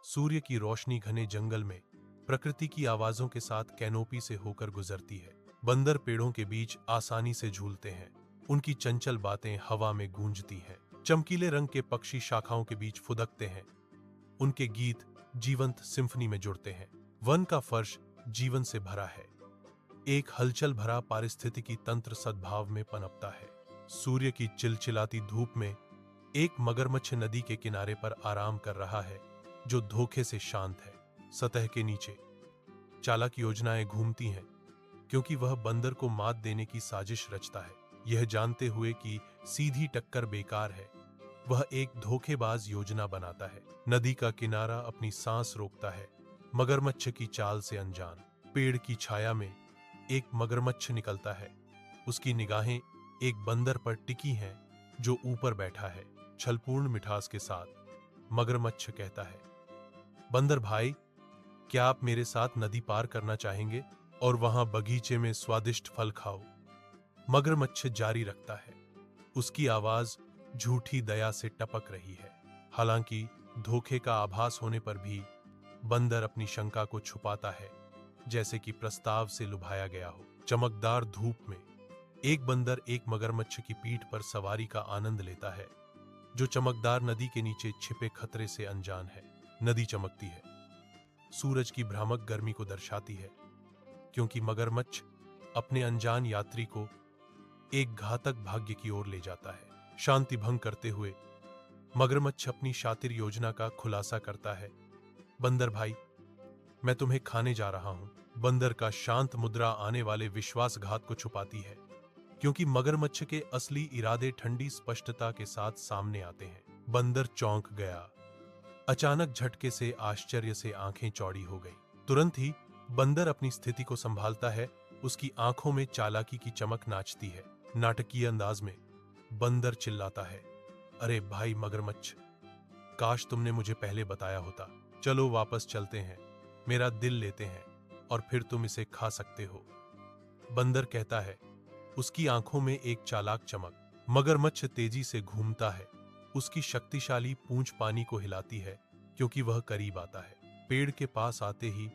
सूर्य की रोशनी घने जंगल में प्रकृति की आवाजों के साथ कैनोपी से होकर गुजरती है। बंदर पेड़ों के बीच आसानी से झूलते हैं। उनकी चंचल बातें हवा में गूंजती हैं। चमकीले रंग के पक्षी शाखाओं के बीच फुदकते हैं। उनके गीत जीवंत सिम्फनी में जुड़ते हैं। वन का फर्श जीवन से भरा है। एक हलचल भरा पारिस्थितिकी तंत्र सद्भाव में पनपता है। सूर्य की चिलचिलाती धूप में एक मगरमच्छ नदी के किनारे पर आराम कर रहा है, जो धोखे से शांत है। सतह के नीचे चालाक योजनाएं घूमती हैं, क्योंकि वह बंदर को मात देने की साजिश रचता है। यह जानते हुए कि सीधी टक्कर बेकार है, वह एक धोखेबाज योजना बनाता है। नदी का किनारा अपनी सांस रोकता है, मगरमच्छ की चाल से अनजान। पेड़ की छाया में एक मगरमच्छ निकलता है। उसकी निगाहें एक बंदर पर टिकी हैं, जो ऊपर बैठा है। छलपूर्ण मिठास के साथ मगरमच्छ कहता है, बंदर भाई, क्या आप मेरे साथ नदी पार करना चाहेंगे और वहां बगीचे में स्वादिष्ट फल खाओ? मगरमच्छ जारी रखता है। उसकी आवाज झूठी दया से टपक रही है। हालांकि धोखे का आभास होने पर भी बंदर अपनी शंका को छुपाता है, जैसे कि प्रस्ताव से लुभाया गया हो। चमकदार धूप में एक बंदर एक मगरमच्छ की पीठ पर सवारी का आनंद लेता है, जो चमकदार नदी के नीचे छिपे खतरे से अनजान है। नदी चमकती है, सूरज की भ्रामक गर्मी को दर्शाती है, क्योंकि मगरमच्छ अपने अनजान यात्री को एक घातक भाग्य की ओर ले जाता है। शांति भंग करते हुए मगरमच्छ अपनी शातिर योजना का खुलासा करता है, बंदर भाई, मैं तुम्हें खाने जा रहा हूं। बंदर का शांत मुद्रा आने वाले विश्वासघात को छुपाती है, क्योंकि मगरमच्छ के असली इरादे ठंडी स्पष्टता के साथ सामने आते हैं। बंदर चौंक गया। अचानक झटके से आश्चर्य से आंखें चौड़ी हो गई। तुरंत ही बंदर अपनी स्थिति को संभालता है। उसकी आंखों में चालाकी की चमक नाचती है। नाटकीय अंदाज में बंदर चिल्लाता है, अरे भाई मगरमच्छ, काश तुमने मुझे पहले बताया होता। चलो वापस चलते हैं, मेरा दिल लेते हैं और फिर तुम इसे खा सकते हो। बंदर कहता है, उसकी आंखों में एक चालाक चमक। मगरमच्छ तेजी से घूमता है। उसकी शक्तिशाली पूंछ पानी को हिलाती है, क्योंकि वह करीब आता है। पेड़ के पास आते ही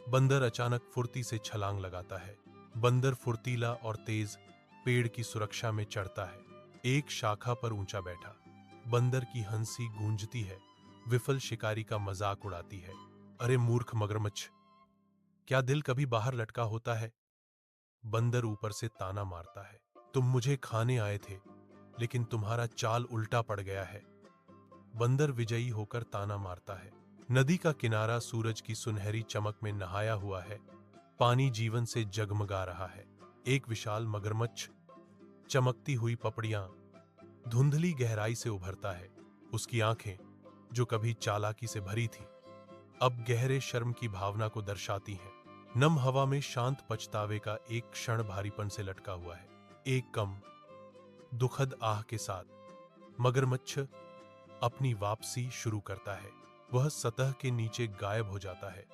बंदर अचानक फुर्ती से छलांग लगाता है। बंदर फुर्तीला और तेज पेड़ की सुरक्षा में चढ़ता है। एक शाखा पर ऊंचा बैठा बंदर की हंसी गूंजती है। विफल शिकारी का मजाक उड़ाती है, अरे मूर्ख मगरमच्छ, क्या दिल कभी बाहर लटका होता है? बंदर ऊपर से ताना मारता है, तुम मुझे खाने आए थे, लेकिन तुम्हारा चाल उल्टा पड़ गया है। बंदर विजयी होकर ताना मारता है। नदी का किनारा सूरज की सुनहरी चमक में नहाया हुआ है। पानी जीवन से जगमगा रहा है। एक विशाल मगरमच्छ चमकती हुई पपड़ियां धुंधली गहराई से उभरता है। उसकी आंखें, जो कभी चालाकी से भरी थी, अब गहरे शर्म की भावना को दर्शाती हैं। नम हवा में शांत पछतावे का एक क्षण भारीपन से लटका हुआ है। एक कम दुखद आह के साथ मगरमच्छ अपनी वापसी शुरू करता है। वह सतह के नीचे गायब हो जाता है,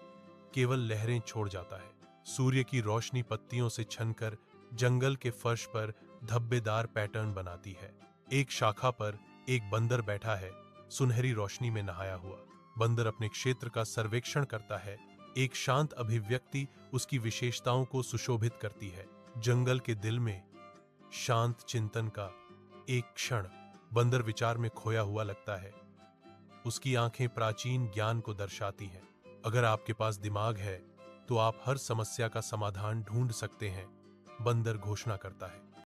केवल लहरें छोड़ जाता है। सूर्य की रोशनी पत्तियों से छनकर जंगल के फर्श पर धब्बेदार पैटर्न बनाती है। एक शाखा पर एक बंदर बैठा है, सुनहरी रोशनी में नहाया हुआ। बंदर अपने क्षेत्र का सर्वेक्षण करता है। एक शांत अभिव्यक्ति उसकी विशेषताओं को सुशोभित करती है। जंगल के दिल में शांत चिंतन का एक क्षण बंदर विचार में खोया हुआ लगता है। उसकी आंखें प्राचीन ज्ञान को दर्शाती हैं। अगर आपके पास दिमाग है तो आप हर समस्या का समाधान ढूंढ सकते हैं, बंदर घोषणा करता है।